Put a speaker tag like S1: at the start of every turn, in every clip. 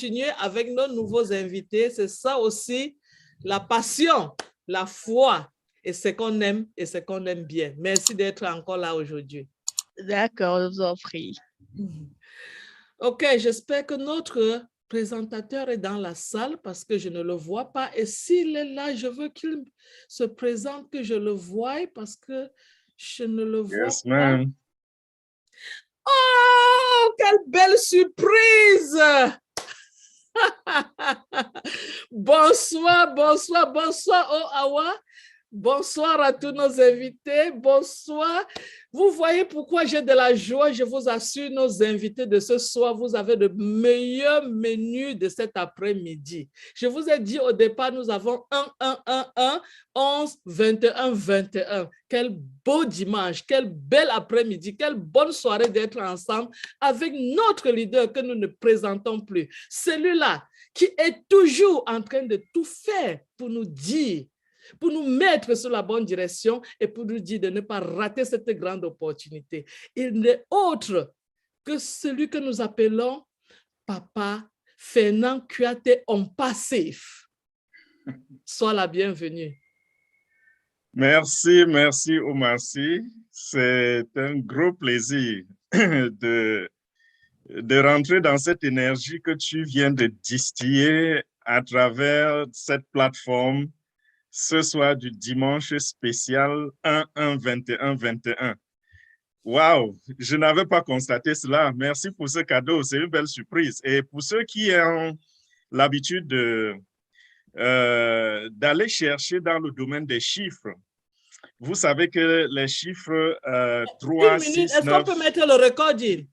S1: continuer avec nos nouveaux invités. C'est ça aussi, la passion, la foi et ce qu'on aime et ce qu'on aime bien. Merci d'être encore là aujourd'hui.
S2: D'accord, je vous en prie.
S1: OK, j'espère que notre présentateur est dans la salle parce que je ne le vois pas. Et s'il est là, je veux qu'il se présente, que je le voie parce que je ne le vois pas. Oh, quelle belle surprise! Bonsoir, bonsoir, bonsoir, oh Awa. Bonsoir à tous nos invités. Bonsoir. Vous voyez pourquoi j'ai de la joie. Je vous assure, nos invités de ce soir, vous avez le meilleur menu de cet après-midi. Je vous ai dit au départ, nous avons 11, 21, 21. Quel beau dimanche, quel bel après-midi, quelle bonne soirée d'être ensemble avec notre leader que nous ne présentons plus. Celui-là qui est toujours en train de tout faire pour nous dire, pour nous mettre sur la bonne direction et pour nous dire de ne pas rater cette grande opportunité. Il n'est autre que celui que nous appelons Papa Fernand Kouyaté Ompassif. Sois la bienvenue.
S3: Merci, merci Omarcy. C'est un gros plaisir de rentrer dans cette énergie que tu viens de distiller à travers cette plateforme ce soir du dimanche spécial 1-1-21-21. Waouh, je n'avais pas constaté cela. Merci pour ce cadeau, c'est une belle surprise. Et pour ceux qui ont l'habitude d'aller chercher dans le domaine des chiffres, vous savez que les chiffres 3, 6, 9...
S1: Est-ce qu'on peut mettre le recording?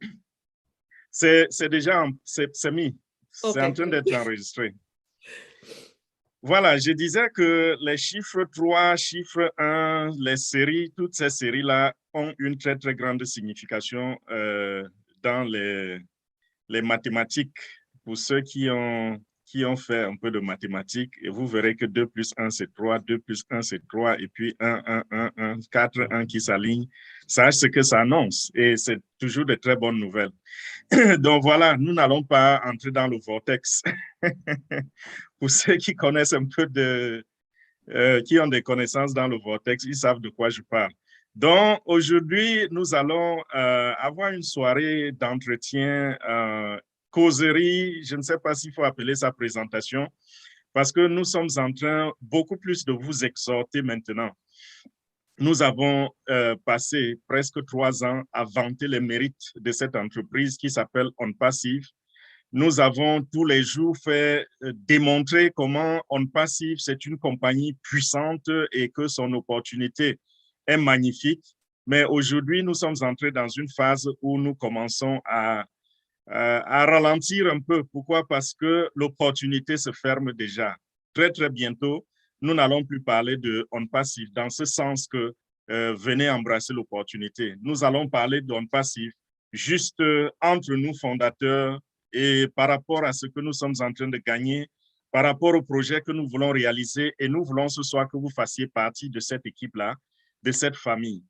S3: C'est déjà, c'est mis.
S1: Okay.
S3: C'est en train d'être enregistré. Voilà, je disais que les chiffres 3, chiffre 1, les séries, toutes ces séries-là ont une très, très grande signification dans les mathématiques. Pour ceux qui ont fait un peu de mathématiques, et vous verrez que 2 plus 1, c'est 3, 2 plus 1, c'est 3, et puis 1, 4, 1 qui s'aligne. Sache ce que ça annonce, et c'est toujours de très bonnes nouvelles. Donc voilà, nous n'allons pas entrer dans le vortex. Pour ceux qui connaissent un peu qui ont des connaissances dans le vortex, ils savent de quoi je parle. Donc aujourd'hui, nous allons avoir une soirée d'entretien, causerie, je ne sais pas s'il faut appeler ça présentation, parce que nous sommes en train beaucoup plus de vous exhorter maintenant. Nous avons passé presque 3 ans à vanter les mérites de cette entreprise qui s'appelle OnPassive. Nous avons tous les jours fait démontrer comment OnPassive, c'est une compagnie puissante et que son opportunité est magnifique. Mais aujourd'hui, nous sommes entrés dans une phase où nous commençons à ralentir un peu. Pourquoi? Parce que l'opportunité se ferme déjà. Très, très bientôt, nous n'allons plus parler de OnPassive dans ce sens que venez embrasser l'opportunité. Nous allons parler d'OnPassive juste entre nous fondateurs et par rapport à ce que nous sommes en train de gagner, par rapport au projet que nous voulons réaliser, et nous voulons ce soir que vous fassiez partie de cette équipe-là, de cette famille.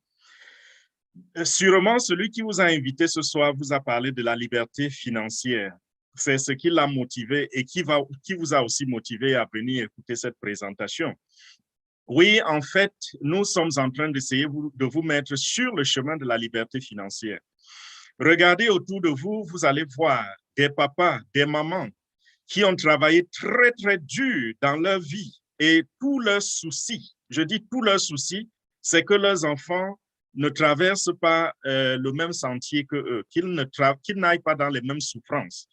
S3: Sûrement, celui qui vous a invité ce soir vous a parlé de la liberté financière. C'est ce qui l'a motivé et qui vous a aussi motivé à venir écouter cette présentation. Oui, en fait, nous sommes en train d'essayer de vous mettre sur le chemin de la liberté financière. Regardez autour de vous, vous allez voir des papas, des mamans qui ont travaillé très, très dur dans leur vie et tous leurs soucis, je dis tous leurs soucis, c'est que leurs enfants ne traversent pas le même sentier que eux, qu'ils n'aillent pas dans les mêmes souffrances.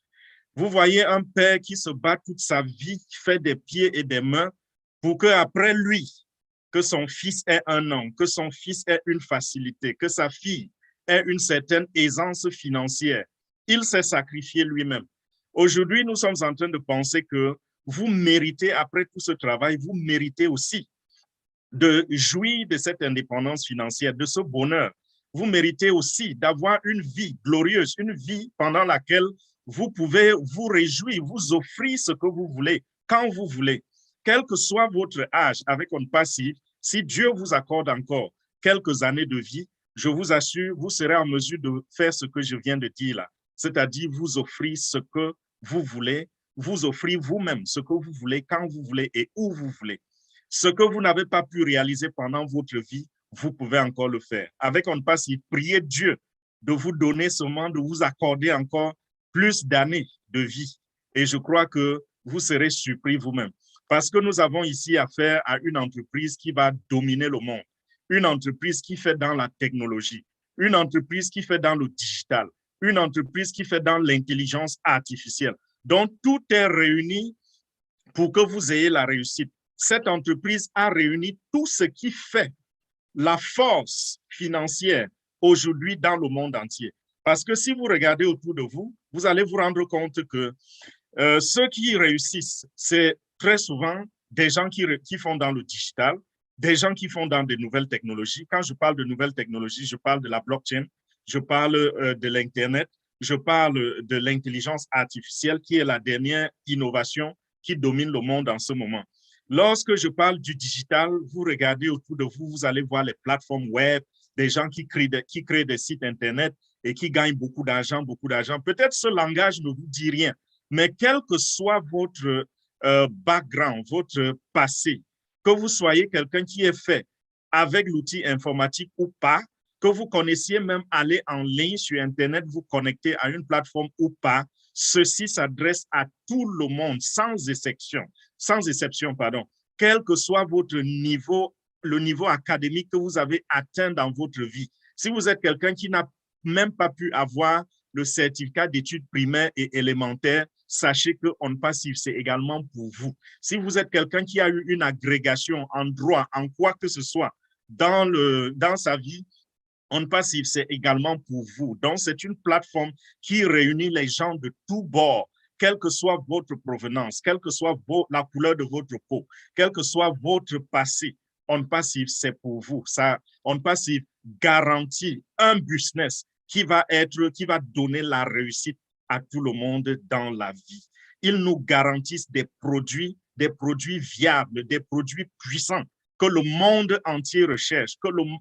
S3: Vous voyez un père qui se bat toute sa vie, qui fait des pieds et des mains pour qu'après lui, que son fils ait un nom, que son fils ait une facilité, que sa fille ait une certaine aisance financière. Il s'est sacrifié lui-même. Aujourd'hui, nous sommes en train de penser que vous méritez, après tout ce travail, vous méritez aussi de jouir de cette indépendance financière, de ce bonheur. Vous méritez aussi d'avoir une vie glorieuse, une vie pendant laquelle vous pouvez vous réjouir, vous offrir ce que vous voulez, quand vous voulez. Quel que soit votre âge avec OnPassive, si Dieu vous accorde encore quelques années de vie, je vous assure, vous serez en mesure de faire ce que je viens de dire là, c'est-à-dire vous offrir ce que vous voulez vous offrir vous-même ce que vous voulez, quand vous voulez et où vous voulez. Ce que vous n'avez pas pu réaliser pendant votre vie, vous pouvez encore le faire. Avec On Passive, priez Dieu de vous donner seulement, de vous accorder encore plus d'années de vie. Et je crois que vous serez surpris vous-même. Parce que nous avons ici affaire à une entreprise qui va dominer le monde, une entreprise qui fait dans la technologie, une entreprise qui fait dans le digital, une entreprise qui fait dans l'intelligence artificielle. Donc, tout est réuni pour que vous ayez la réussite. Cette entreprise a réuni tout ce qui fait la force financière aujourd'hui dans le monde entier. Parce que si vous regardez autour de vous, vous allez vous rendre compte que ceux qui réussissent, c'est très souvent des gens qui font dans le digital, des gens qui font dans de nouvelles technologies. Quand je parle de nouvelles technologies, je parle de la blockchain, je parle de l'Internet, je parle de l'intelligence artificielle qui est la dernière innovation qui domine le monde en ce moment. Lorsque je parle du digital, vous regardez autour de vous, vous allez voir les plateformes web, des gens qui créent des sites Internet et qui gagnent beaucoup d'argent, beaucoup d'argent. Peut-être ce langage ne vous dit rien, mais quel que soit votre background, votre passé, que vous soyez quelqu'un qui est fait avec l'outil informatique ou pas, que vous connaissiez même aller en ligne sur Internet, vous connecter à une plateforme ou pas, ceci s'adresse à tout le monde, sans exception, quel que soit votre niveau, le niveau académique que vous avez atteint dans votre vie. Si vous êtes quelqu'un qui n'a même pas pu avoir le certificat d'études primaires et élémentaires, sachez que On Passive, c'est également pour vous. Si vous êtes quelqu'un qui a eu une agrégation en droit, en quoi que ce soit, dans sa vie, On Passive, c'est également pour vous. Donc, c'est une plateforme qui réunit les gens de tous bords, quelle que soit votre provenance, quelle que soit la couleur de votre peau, quel que soit votre passé. On Passive, c'est pour vous. Ça, On Passive garantit un business qui va donner la réussite à tout le monde dans la vie. Ils nous garantissent des produits viables, des produits puissants que le monde entier recherche,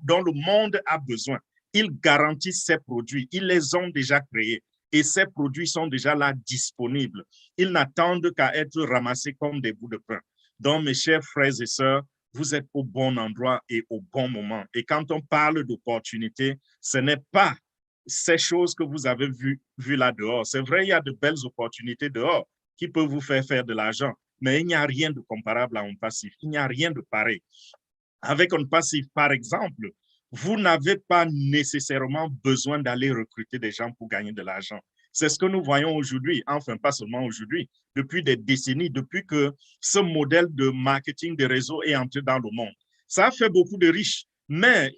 S3: dont le monde a besoin. Ils garantissent ces produits, ils les ont déjà créés et ces produits sont déjà là disponibles. Ils n'attendent qu'à être ramassés comme des bouts de pain. Donc, mes chers frères et sœurs, vous êtes au bon endroit et au bon moment. Et quand on parle d'opportunités, ce n'est pas ces choses que vous avez vues là dehors. C'est vrai, il y a de belles opportunités dehors qui peuvent vous faire de l'argent, mais il n'y a rien de comparable à On Passive. Il n'y a rien de pareil. Avec On Passive, par exemple, vous n'avez pas nécessairement besoin d'aller recruter des gens pour gagner de l'argent. C'est ce que nous voyons aujourd'hui, enfin pas seulement aujourd'hui, depuis des décennies, depuis que ce modèle de marketing des réseaux est entré dans le monde. Ça a fait beaucoup de riches, mais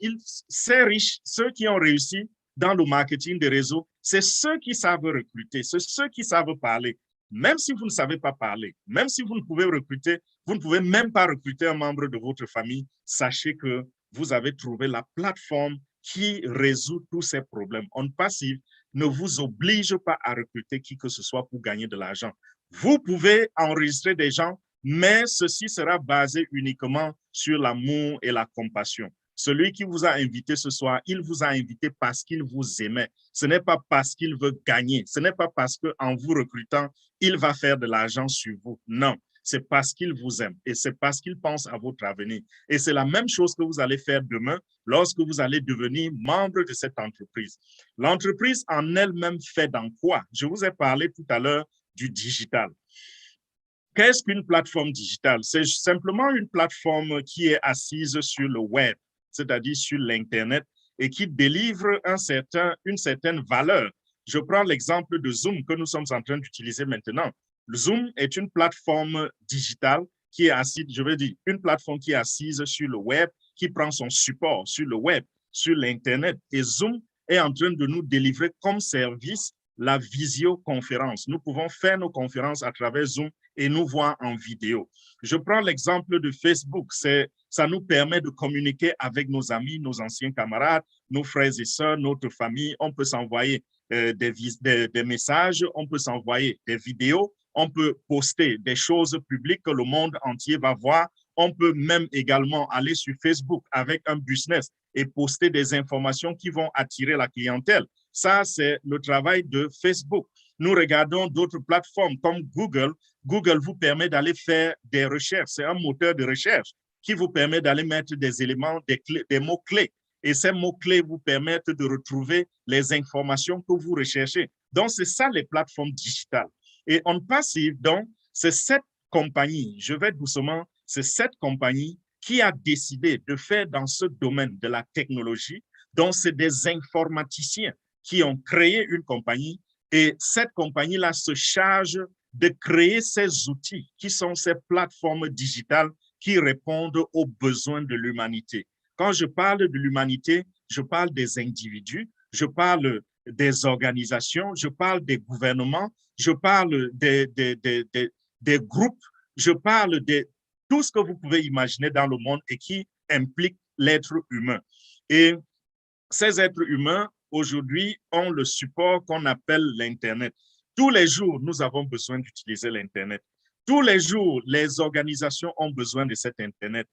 S3: ces riches, ceux qui ont réussi dans le marketing des réseaux, c'est ceux qui savent recruter, c'est ceux qui savent parler. Même si vous ne savez pas parler, même si vous ne pouvez recruter, vous ne pouvez même pas recruter un membre de votre famille, sachez que vous avez trouvé la plateforme qui résout tous ces problèmes. On Passive ne vous oblige pas à recruter qui que ce soit pour gagner de l'argent. Vous pouvez enregistrer des gens, mais ceci sera basé uniquement sur l'amour et la compassion. Celui qui vous a invité ce soir, il vous a invité parce qu'il vous aimait. Ce n'est pas parce qu'il veut gagner. Ce n'est pas parce qu'en vous recrutant, il va faire de l'argent sur vous. Non, c'est parce qu'il vous aime et c'est parce qu'il pense à votre avenir. Et c'est la même chose que vous allez faire demain lorsque vous allez devenir membre de cette entreprise. L'entreprise en elle-même fait dans quoi? Je vous ai parlé tout à l'heure du digital. Qu'est-ce qu'une plateforme digitale? C'est simplement une plateforme qui est assise sur le web, c'est-à-dire sur l'Internet, et qui délivre une certaine valeur. Je prends l'exemple de Zoom que nous sommes en train d'utiliser maintenant. Le Zoom est une plateforme digitale qui est assise, je veux dire, une plateforme qui est assise sur le web, qui prend son support sur le web, sur l'Internet. Et Zoom est en train de nous délivrer comme service la visioconférence. Nous pouvons faire nos conférences à travers Zoom et nous voir en vidéo. Je prends l'exemple de Facebook. Ça nous permet de communiquer avec nos amis, nos anciens camarades, nos frères et sœurs, notre famille. On peut s'envoyer des messages, on peut s'envoyer des vidéos, on peut poster des choses publiques que le monde entier va voir. On peut même également aller sur Facebook avec un business et poster des informations qui vont attirer la clientèle. Ça, c'est le travail de Facebook. Nous regardons d'autres plateformes comme Google. Google vous permet d'aller faire des recherches. C'est un moteur de recherche qui vous permet d'aller mettre des éléments, des mots-clés. Et ces mots-clés vous permettent de retrouver les informations que vous recherchez. Donc, c'est ça les plateformes digitales. Et On Passive, donc, c'est cette compagnie, je vais doucement, c'est cette compagnie qui a décidé de faire dans ce domaine de la technologie. Donc, c'est des informaticiens qui ont créé une compagnie et cette compagnie-là se charge de créer ces outils qui sont ces plateformes digitales qui répondent aux besoins de l'humanité. Quand je parle de l'humanité, je parle des individus, je parle des organisations, je parle des gouvernements, je parle des groupes, je parle de tout ce que vous pouvez imaginer dans le monde et qui implique l'être humain. Et ces êtres humains, aujourd'hui, ont le support qu'on appelle l'Internet. Tous les jours, nous avons besoin d'utiliser l'Internet. Tous les jours, les organisations ont besoin de cet Internet.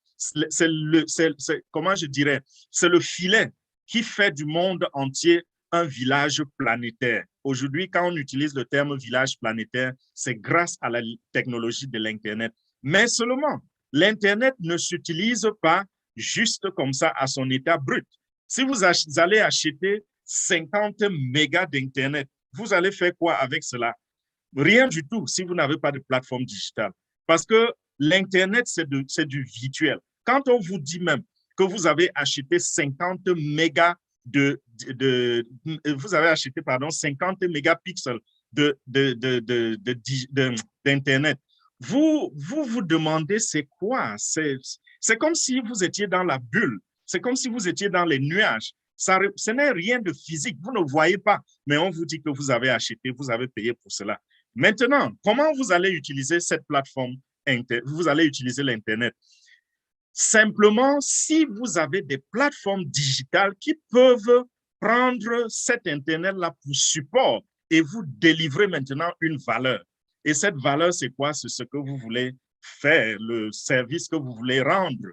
S3: Comment je dirais, c'est le filet qui fait du monde entier un village planétaire. Aujourd'hui, quand on utilise le terme village planétaire, c'est grâce à la technologie de l'Internet. Mais seulement, l'Internet ne s'utilise pas juste comme ça à son état brut. Si vous allez acheter 50 mégas d'Internet, vous allez faire quoi avec cela? Rien du tout si vous n'avez pas de plateforme digitale. Parce que l'Internet, c'est du virtuel. Quand on vous dit même que vous avez acheté 50 mégas vous avez acheté, 50 mégapixels d'Internet, vous demandez c'est quoi? C'est comme si vous étiez dans la bulle. C'est comme si vous étiez dans les nuages. Ce n'est rien de physique. Vous ne voyez pas, mais on vous dit que vous avez acheté, vous avez payé pour cela. Maintenant, comment vous allez utiliser cette plateforme? Vous allez utiliser l'Internet. Simplement, si vous avez des plateformes digitales qui peuvent prendre cet Internet-là pour support et vous délivrer maintenant une valeur. Et cette valeur, c'est quoi? C'est ce que vous voulez faire, le service que vous voulez rendre.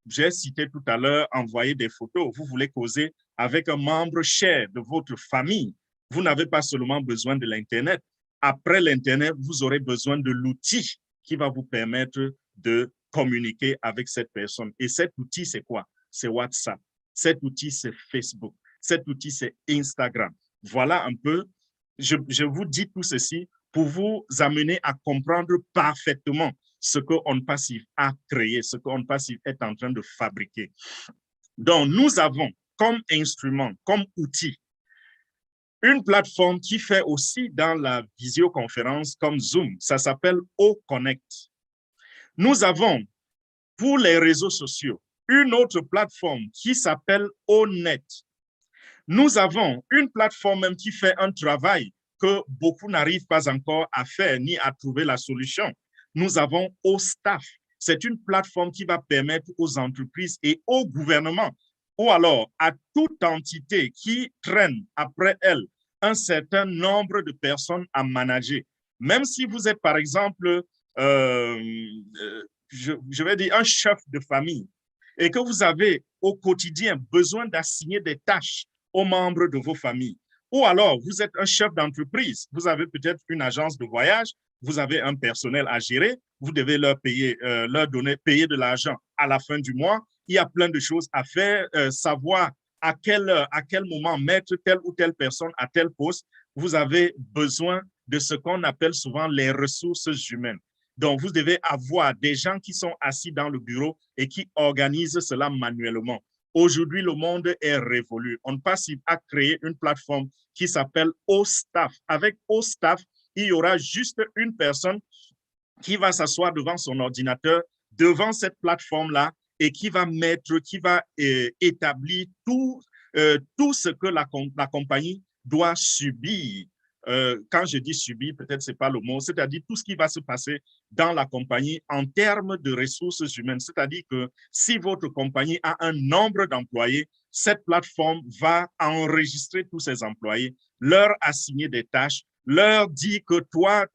S3: J'ai cité tout à l'heure, envoyer des photos. Vous voulez causer avec un membre cher de votre famille. Vous n'avez pas seulement besoin de l'Internet. Après l'Internet, vous aurez besoin de l'outil qui va vous permettre de communiquer avec cette personne. Et cet outil, c'est quoi? C'est WhatsApp. Cet outil, c'est Facebook. Cet outil, c'est Instagram. Voilà un peu. Je vous dis tout ceci pour vous amener à comprendre parfaitement ce que On Passive a créé, ce que On Passive est en train de fabriquer. Donc, nous avons comme instrument, comme outil, une plateforme qui fait aussi dans la visioconférence comme Zoom. Ça s'appelle O-Connect. Nous avons, pour les réseaux sociaux, une autre plateforme qui s'appelle O-Net. Nous avons une plateforme même qui fait un travail que beaucoup n'arrivent pas encore à faire ni à trouver la solution. Nous avons O-Staff. C'est une plateforme qui va permettre aux entreprises et au gouvernement, ou alors à toute entité qui traîne après elle un certain nombre de personnes à manager. Même si vous êtes, par exemple, je vais dire un chef de famille et que vous avez au quotidien besoin d'assigner des tâches aux membres de vos familles. Ou alors, vous êtes un chef d'entreprise, vous avez peut-être une agence de voyage, vous avez un personnel à gérer, vous devez leur payer, payer de l'argent à la fin du mois. Il y a plein de choses à faire, savoir à quel moment mettre telle ou telle personne à tel poste. Vous avez besoin de ce qu'on appelle souvent les ressources humaines. Donc, vous devez avoir des gens qui sont assis dans le bureau et qui organisent cela manuellement. Aujourd'hui, le monde est révolu. On Passive à créer une plateforme qui s'appelle O-Staff. Avec O-Staff, il y aura juste une personne qui va s'asseoir devant son ordinateur, devant cette plateforme-là, et qui va établir tout ce que la compagnie doit subir. Quand je dis subir, peut-être ce n'est pas le mot, c'est-à-dire tout ce qui va se passer dans la compagnie en termes de ressources humaines. C'est-à-dire que si votre compagnie a un nombre d'employés, cette plateforme va enregistrer tous ces employés, leur assigner des tâches, leur dire que toi,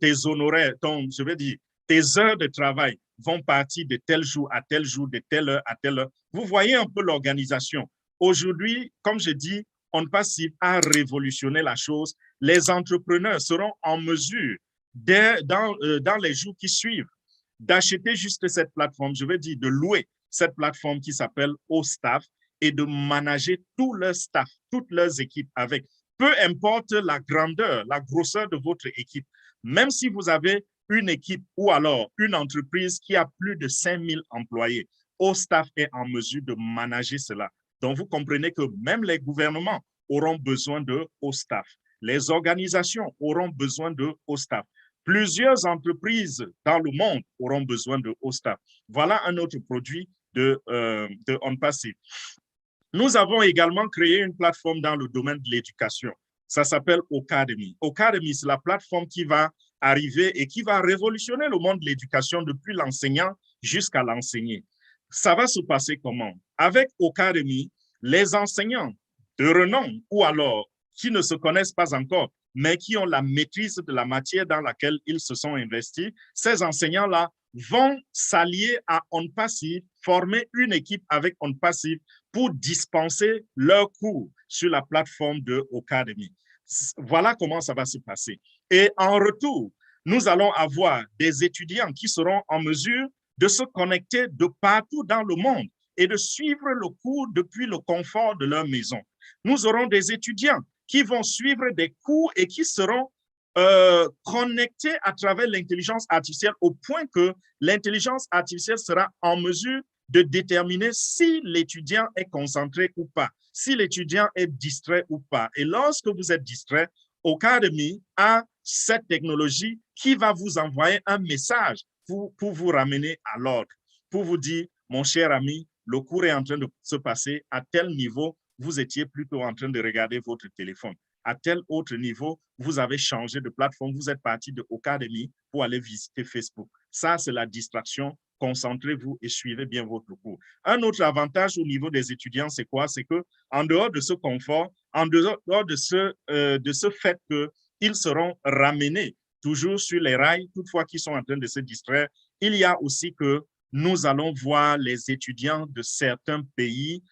S3: tes honoraires, je vais dire, tes heures de travail vont partir de tel jour à tel jour, de telle heure à telle heure. Vous voyez un peu l'organisation. Aujourd'hui, comme je dis, OnPassive a révolutionné la chose. Les entrepreneurs seront en mesure, dans les jours qui suivent, d'acheter juste cette plateforme, je veux dire de louer cette plateforme qui s'appelle OStaff et de manager tout leur staff, toutes leurs équipes avec. Peu importe la grandeur, la grosseur de votre équipe, même si vous avez une équipe ou alors une entreprise qui a plus de 5000 employés, OStaff est en mesure de manager cela. Donc, vous comprenez que même les gouvernements auront besoin de OStaff. Les organisations auront besoin de OStaff. Plusieurs entreprises dans le monde auront besoin de OStaff. Voilà un autre produit de OnPassive. Nous avons également créé une plateforme dans le domaine de l'éducation. Ça s'appelle Ocademy. Ocademy, c'est la plateforme qui va arriver et qui va révolutionner le monde de l'éducation depuis l'enseignant jusqu'à l'enseigné. Ça va se passer comment? Avec Ocademy, les enseignants de renom ou alors qui ne se connaissent pas encore, mais qui ont la maîtrise de la matière dans laquelle ils se sont investis, ces enseignants-là vont s'allier à OnPassive, former une équipe avec OnPassive pour dispenser leurs cours sur la plateforme de Ocademy. Voilà comment ça va se passer. Et en retour, nous allons avoir des étudiants qui seront en mesure de se connecter de partout dans le monde et de suivre le cours depuis le confort de leur maison. Nous aurons des étudiants qui vont suivre des cours et qui seront connectés à travers l'intelligence artificielle au point que l'intelligence artificielle sera en mesure de déterminer si l'étudiant est concentré ou pas, si l'étudiant est distrait ou pas. Et lorsque vous êtes distrait, Ocademy a cette technologie qui va vous envoyer un message pour vous ramener à l'ordre, pour vous dire, mon cher ami, le cours est en train de se passer à tel niveau, vous étiez plutôt en train de regarder votre téléphone. À tel autre niveau, vous avez changé de plateforme, vous êtes parti de Ocademy pour aller visiter Facebook. Ça, c'est la distraction. Concentrez-vous et suivez bien votre cours. Un autre avantage au niveau des étudiants, c'est quoi? C'est qu'en dehors de ce confort, en dehors de ce fait qu'ils seront ramenés toujours sur les rails, toutefois qu'ils sont en train de se distraire, il y a aussi que nous allons voir les étudiants de certains pays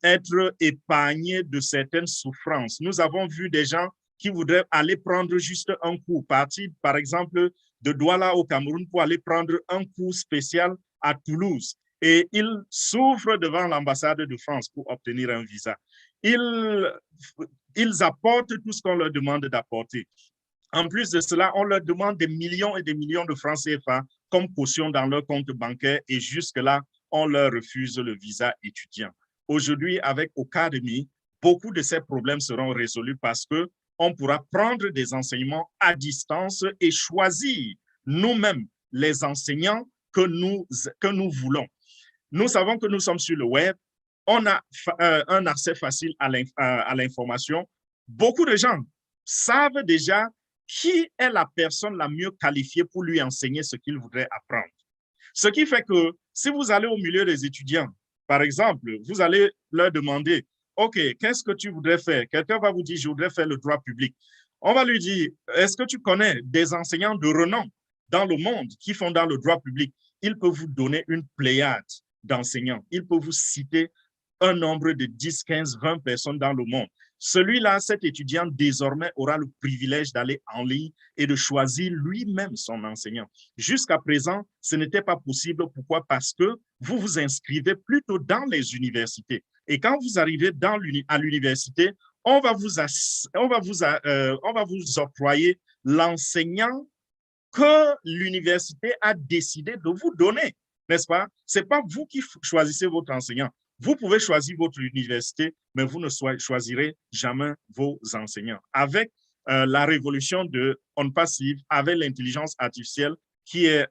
S3: être épargnés de certaines souffrances. Nous avons vu des gens qui voudraient aller prendre juste un cours, partir par exemple de Douala au Cameroun pour aller prendre un cours spécial à Toulouse. Et ils s'ouvrent devant l'ambassade de France pour obtenir un visa. Ils apportent tout ce qu'on leur demande d'apporter. En plus de cela, on leur demande des millions et des millions de francs CFA comme caution dans leur compte bancaire et jusque-là, on leur refuse le visa étudiant. Aujourd'hui, avec Ocademy, beaucoup de ces problèmes seront résolus parce qu'on pourra prendre des enseignements à distance et choisir nous-mêmes les enseignants que nous voulons. Nous savons que nous sommes sur le web, on a un accès facile à l'information. Beaucoup de gens savent déjà qui est la personne la mieux qualifiée pour lui enseigner ce qu'il voudrait apprendre. Ce qui fait que si vous allez au milieu des étudiants, par exemple, vous allez leur demander, OK, qu'est-ce que tu voudrais faire? Quelqu'un va vous dire, je voudrais faire le droit public. On va lui dire, est-ce que tu connais des enseignants de renom dans le monde qui font dans le droit public? Il peut vous donner une pléiade d'enseignants. Il peut vous citer un nombre de 10, 15, 20 personnes dans le monde. Celui-là, cet étudiant, désormais, aura le privilège d'aller en ligne et de choisir lui-même son enseignant. Jusqu'à présent, ce n'était pas possible. Pourquoi? Parce que vous vous inscrivez plutôt dans les universités. Et quand vous arrivez à l'université, on va vous octroyer l'enseignant que l'université a décidé de vous donner, n'est-ce pas? Ce n'est pas vous qui choisissez votre enseignant. Vous pouvez choisir votre université, mais vous ne choisirez jamais vos enseignants. Avec la révolution de OnPassive, avec l'intelligence artificielle qui est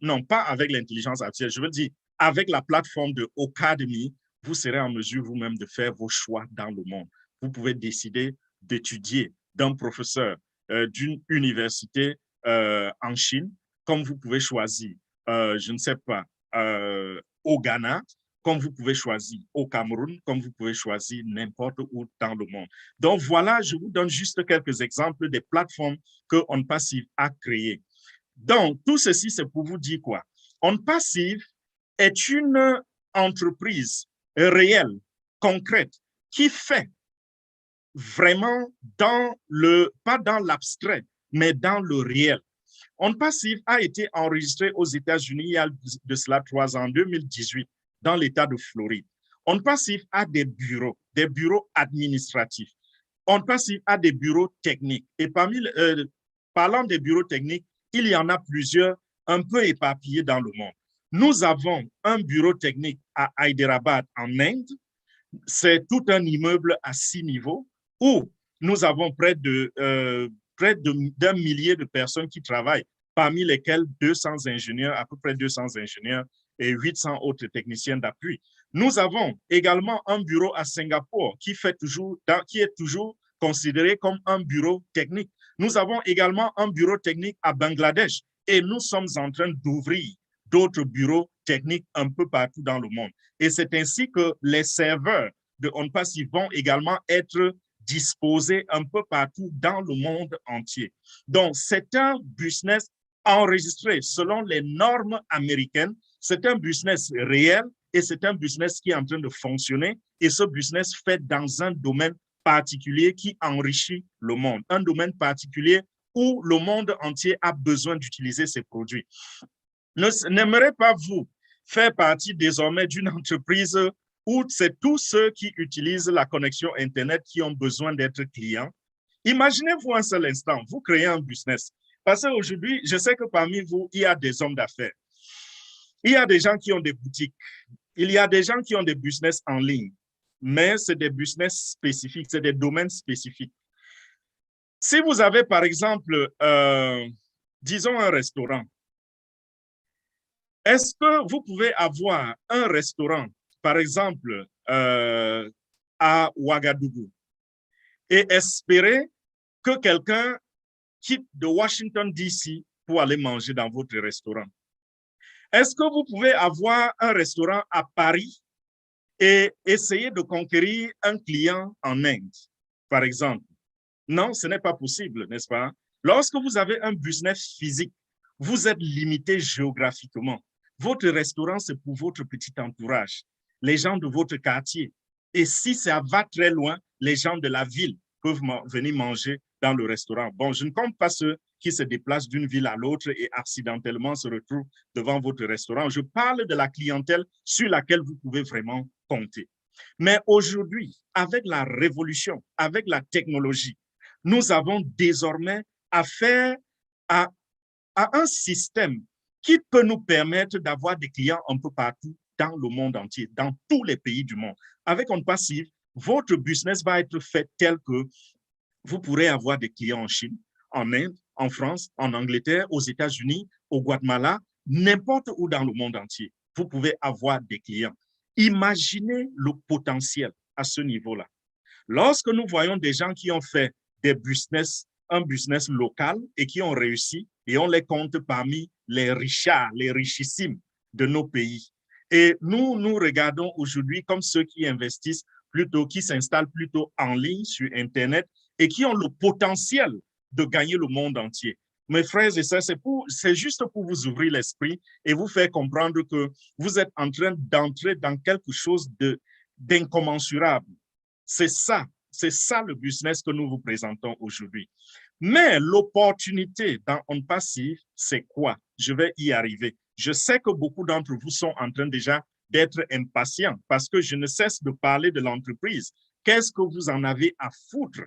S3: non, pas avec l'intelligence artificielle, je veux dire, avec la plateforme de Ocademy, vous serez en mesure vous-même de faire vos choix dans le monde. Vous pouvez décider d'étudier d'un professeur d'une université en Chine, comme vous pouvez choisir, je ne sais pas, au Ghana, comme vous pouvez choisir au Cameroun, comme vous pouvez choisir n'importe où dans le monde. Donc voilà, je vous donne juste quelques exemples des plateformes que OnPassive a créées. Donc, tout ceci, c'est pour vous dire quoi? OnPassive est une entreprise réelle concrète qui fait vraiment pas dans l'abstrait, mais dans le réel. On Passive a été enregistré aux États-Unis il y a de cela 3 ans, en 2018, dans l'État de Floride. On Passive a des bureaux administratifs. On Passive a des bureaux techniques. Et parlant des bureaux techniques, il y en a plusieurs un peu éparpillés dans le monde. Nous avons un bureau technique à Hyderabad, en Inde. C'est tout un immeuble à 6 niveaux où nous avons près d'un millier de personnes qui travaillent, parmi lesquelles 200 ingénieurs, à peu près 200 ingénieurs et 800 autres techniciens d'appui. Nous avons également un bureau à Singapour qui est toujours considéré comme un bureau technique. Nous avons également un bureau technique à Bangladesh et nous sommes en train d'ouvrir d'autres bureaux techniques un peu partout dans le monde. Et c'est ainsi que les serveurs de On Passive vont également être disposés un peu partout dans le monde entier. Donc, c'est un business enregistré selon les normes américaines. C'est un business réel et c'est un business qui est en train de fonctionner. Et ce business fait dans un domaine particulier qui enrichit le monde, un domaine particulier où le monde entier a besoin d'utiliser ces produits. N'aimerez pas vous faire partie désormais d'une entreprise où c'est tous ceux qui utilisent la connexion Internet qui ont besoin d'être clients? Imaginez-vous un seul instant, vous créez un business. Parce qu'aujourd'hui, je sais que parmi vous, il y a des hommes d'affaires. Il y a des gens qui ont des boutiques. Il y a des gens qui ont des business en ligne. Mais c'est des business spécifiques, c'est des domaines spécifiques. Si vous avez, par exemple, disons un restaurant, est-ce que vous pouvez avoir un restaurant, par exemple, à Ouagadougou, et espérer que quelqu'un quitte de Washington, D.C. pour aller manger dans votre restaurant? Est-ce que vous pouvez avoir un restaurant à Paris et essayer de conquérir un client en Inde, par exemple? Non, ce n'est pas possible, n'est-ce pas? Lorsque vous avez un business physique, vous êtes limité géographiquement. Votre restaurant, c'est pour votre petit entourage, les gens de votre quartier. Et si ça va très loin, les gens de la ville peuvent venir manger dans le restaurant. Bon, je ne compte pas ceux qui se déplacent d'une ville à l'autre et accidentellement se retrouvent devant votre restaurant. Je parle de la clientèle sur laquelle vous pouvez vraiment compter. Mais aujourd'hui, avec la révolution, avec la technologie, nous avons désormais affaire à un système qui peut nous permettre d'avoir des clients un peu partout dans le monde entier, dans tous les pays du monde. Avec On Passive, votre business va être fait tel que vous pourrez avoir des clients en Chine, en Inde, en France, en Angleterre, aux États-Unis, au Guatemala, n'importe où dans le monde entier. Vous pouvez avoir des clients. Imaginez le potentiel à ce niveau-là. Lorsque nous voyons des gens qui ont fait un business local et qui ont réussi, et on les compte parmi les richards, les richissimes de nos pays. Et nous regardons aujourd'hui comme ceux qui investissent plutôt, qui s'installent plutôt en ligne sur Internet et qui ont le potentiel de gagner le monde entier. Mes frères et sœurs, c'est juste pour vous ouvrir l'esprit et vous faire comprendre que vous êtes en train d'entrer dans quelque chose d'incommensurable. C'est ça le business que nous vous présentons aujourd'hui. Mais l'opportunité dans On Passive, c'est quoi? Je vais y arriver. Je sais que beaucoup d'entre vous sont en train déjà d'être impatients parce que je ne cesse de parler de l'entreprise. Qu'est-ce que vous en avez à foutre?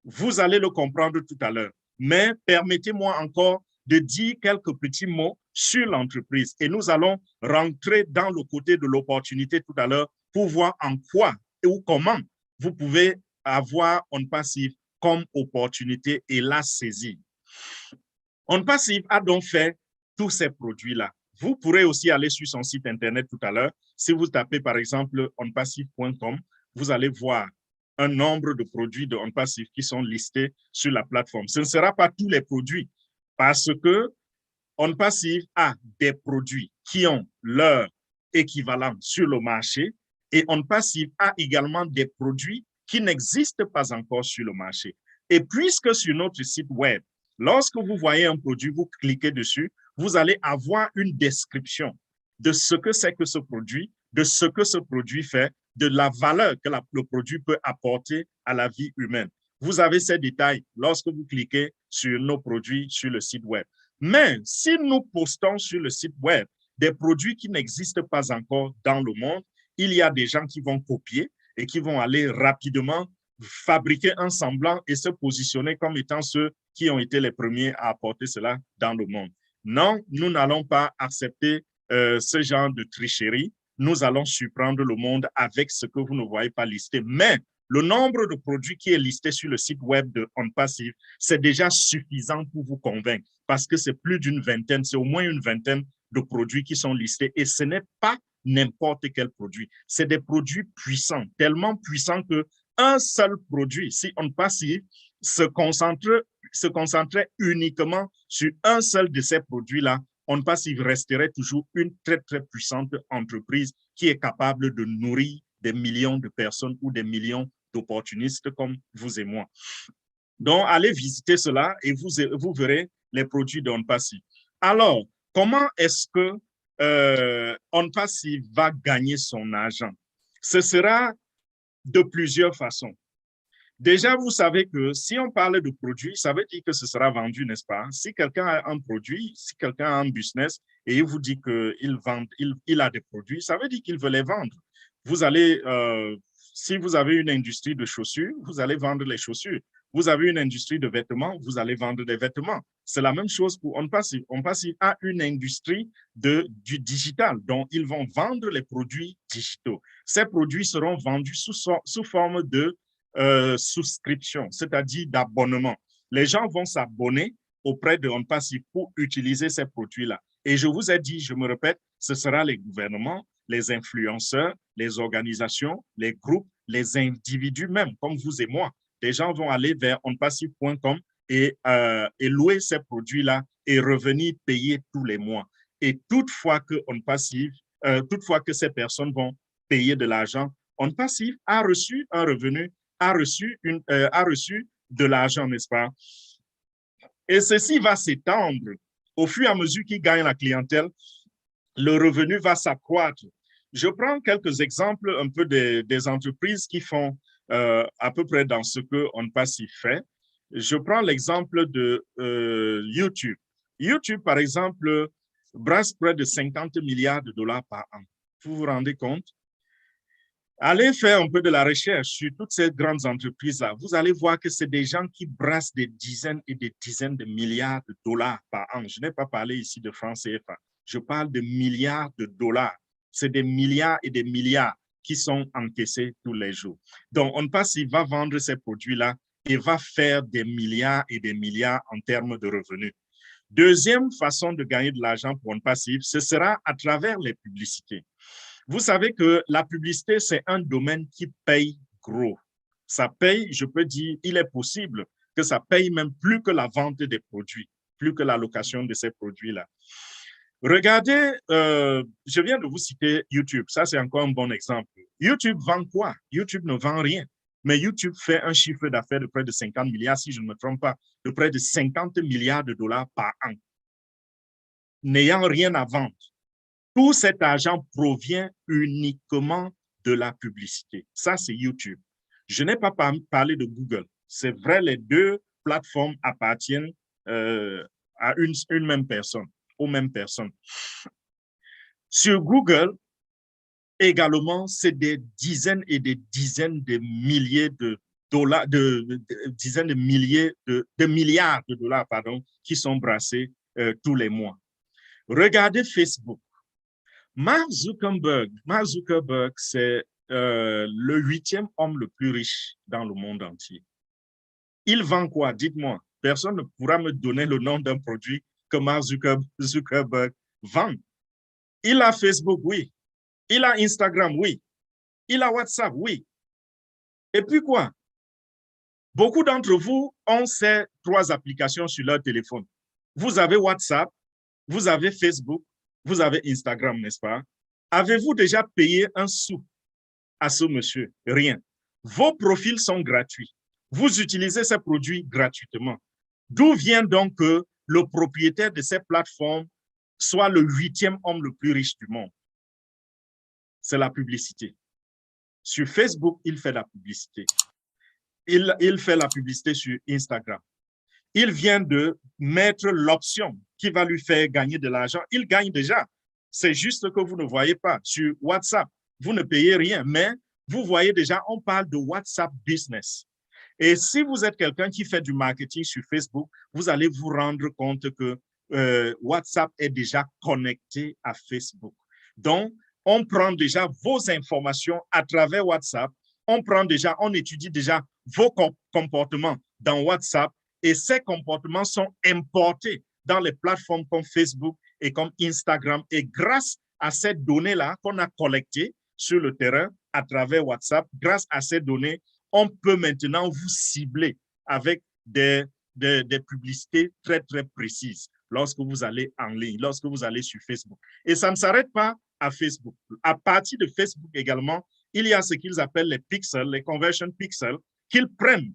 S3: Vous allez le comprendre tout à l'heure. Mais permettez-moi encore de dire quelques petits mots sur l'entreprise. Et nous allons rentrer dans le côté de l'opportunité tout à l'heure pour voir en quoi et ou comment vous pouvez avoir On Passive comme opportunité et la saisir. On Passive a donc fait tous ces produits-là. Vous pourrez aussi aller sur son site Internet tout à l'heure. Si vous tapez par exemple onpassive.com, vous allez voir un nombre de produits de On Passive qui sont listés sur la plateforme. Ce ne sera pas tous les produits parce que On Passive a des produits qui ont leur équivalent sur le marché et On Passive a également des produits qui n'existent pas encore sur le marché. Et puisque sur notre site web, lorsque vous voyez un produit, vous cliquez dessus, vous allez avoir une description de ce que c'est que ce produit, de ce que ce produit fait, de la valeur que le produit peut apporter à la vie humaine. Vous avez ces détails lorsque vous cliquez sur nos produits sur le site web. Mais si nous postons sur le site web des produits qui n'existent pas encore dans le monde, il y a des gens qui vont copier et qui vont aller rapidement fabriquer un semblant et se positionner comme étant ceux qui ont été les premiers à apporter cela dans le monde. Non, nous n'allons pas accepter ce genre de tricherie. Nous allons surprendre le monde avec ce que vous ne voyez pas listé. Mais le nombre de produits qui est listé sur le site web de OnPassive, c'est déjà suffisant pour vous convaincre parce que c'est plus d'une vingtaine, c'est au moins une vingtaine de produits qui sont listés et ce n'est pas n'importe quel produit. C'est des produits puissants, tellement puissants qu'un seul produit, si OnPassive se concentrait uniquement sur un seul de ces produits-là, OnPassive resterait toujours une très, très puissante entreprise qui est capable de nourrir des millions de personnes ou des millions d'opportunistes comme vous et moi. Donc, allez visiter cela et vous verrez les produits d'OnPassive. Alors, comment est-ce que OnPassive va gagner son argent? Ce sera de plusieurs façons. Déjà, vous savez que si on parle de produits, ça veut dire que ce sera vendu, n'est-ce pas? Si quelqu'un a un produit, si quelqu'un a un business et il vous dit qu'il a des produits, ça veut dire qu'il veut les vendre. Vous allez, si vous avez une industrie de chaussures, vous allez vendre les chaussures. Vous avez une industrie de vêtements, vous allez vendre des vêtements. C'est la même chose pour OnPassive. OnPassive a une industrie du digital, dont ils vont vendre les produits digitaux. Ces produits seront vendus sous forme de souscription, c'est-à-dire d'abonnement. Les gens vont s'abonner auprès de OnPassive pour utiliser ces produits-là. Et je vous ai dit, je me répète, ce sera les gouvernements, les influenceurs, les organisations, les groupes, les individus même, comme vous et moi. Les gens vont aller vers onpassive.com et louer ces produits-là et revenir payer tous les mois. Et toutefois que ces personnes vont payer de l'argent, OnPassive a reçu un revenu, a reçu de l'argent, n'est-ce pas? Et ceci va s'étendre au fur et à mesure qu'ils gagnent la clientèle, le revenu va s'accroître. Je prends quelques exemples un peu des entreprises qui font à peu près dans ce que OnPassive fait. Je prends l'exemple de YouTube. YouTube, par exemple, brasse près de 50 milliards de dollars par an. Vous vous rendez compte? Allez faire un peu de la recherche sur toutes ces grandes entreprises-là. Vous allez voir que c'est des gens qui brassent des dizaines et des dizaines de milliards de dollars par an. Je n'ai pas parlé ici de francs CFA. Je parle de milliards de dollars. C'est des milliards et des milliards qui sont encaissés tous les jours. Donc, OnPassive va vendre ces produits-là et va faire des milliards et des milliards en termes de revenus. Deuxième façon de gagner de l'argent pour OnPassive, ce sera à travers les publicités. Vous savez que la publicité, c'est un domaine qui paye gros. Ça paye, je peux dire, il est possible que ça paye même plus que la vente des produits, plus que la location de ces produits-là. Regardez, je viens de vous citer YouTube. Ça, c'est encore un bon exemple. YouTube vend quoi? YouTube ne vend rien. Mais YouTube fait un chiffre d'affaires de près de 50 milliards, si je ne me trompe pas, de près de 50 milliards de dollars par an, n'ayant rien à vendre. Tout cet argent provient uniquement de la publicité. Ça, c'est YouTube. Je n'ai pas parlé de Google. C'est vrai, les deux plateformes appartiennent à une même personne, aux mêmes personnes. Sur Google, également, c'est des dizaines et des dizaines de milliers de dollars, dizaines de milliers de milliards de dollars, pardon, qui sont brassés tous les mois. Regardez Facebook. Mark Zuckerberg, c'est le 8e homme le plus riche dans le monde entier. Il vend quoi? Dites-moi. Personne ne pourra me donner le nom d'un produit que Mark Zuckerberg vend. Il a Facebook, oui. Il a Instagram, oui. Il a WhatsApp, oui. Et puis quoi? Beaucoup d'entre vous ont ces 3 applications sur leur téléphone. Vous avez WhatsApp, vous avez Facebook, vous avez Instagram, n'est-ce pas? Avez-vous déjà payé un sou à ce monsieur? Rien. Vos profils sont gratuits. Vous utilisez ces produits gratuitement. D'où vient donc que le propriétaire de ces plateformes soit le 8e homme le plus riche du monde? C'est la publicité. Sur Facebook, il fait la publicité. Il fait la publicité sur Instagram. Il vient de mettre l'option qui va lui faire gagner de l'argent. Il gagne déjà. C'est juste que vous ne voyez pas. Sur WhatsApp, vous ne payez rien, mais vous voyez déjà, on parle de WhatsApp Business. Et si vous êtes quelqu'un qui fait du marketing sur Facebook, vous allez vous rendre compte que WhatsApp est déjà connecté à Facebook. Donc, on prend déjà vos informations à travers WhatsApp. On étudie déjà vos comportements dans WhatsApp et ces comportements sont importés dans les plateformes comme Facebook et comme Instagram. Et grâce à ces données-là qu'on a collectées sur le terrain à travers WhatsApp, grâce à ces données, on peut maintenant vous cibler avec des publicités très, très précises lorsque vous allez en ligne, lorsque vous allez sur Facebook. Et ça ne s'arrête pas à Facebook. À partir de Facebook également, il y a ce qu'ils appellent les pixels, les conversion pixels, qu'ils prennent.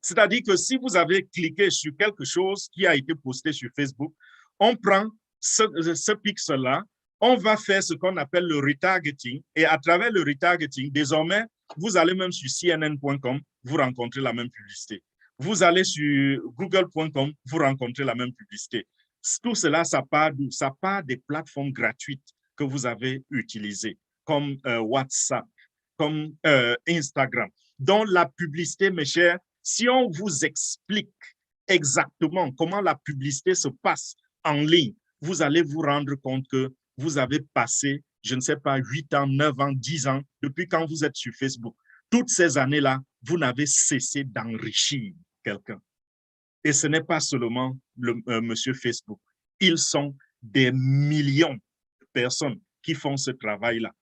S3: C'est-à-dire que si vous avez cliqué sur quelque chose qui a été posté sur Facebook, on prend ce pixel-là, on va faire ce qu'on appelle le retargeting. Et à travers le retargeting, désormais, vous allez même sur CNN.com, vous rencontrez la même publicité. Vous allez sur Google.com, vous rencontrez la même publicité. Tout cela, ça part d'où? Ça part des plateformes gratuites que vous avez utilisées, comme WhatsApp, comme Instagram. Donc, la publicité, mes chers, si on vous explique exactement comment la publicité se passe en ligne, vous allez vous rendre compte que vous avez passé, je ne sais pas, 8 ans, 9 ans, 10 ans, depuis quand vous êtes sur Facebook. Toutes ces années-là, vous n'avez cessé d'enrichir quelqu'un. Et ce n'est pas seulement monsieur Facebook. Ils sont des millions de personnes qui font ce travail-là.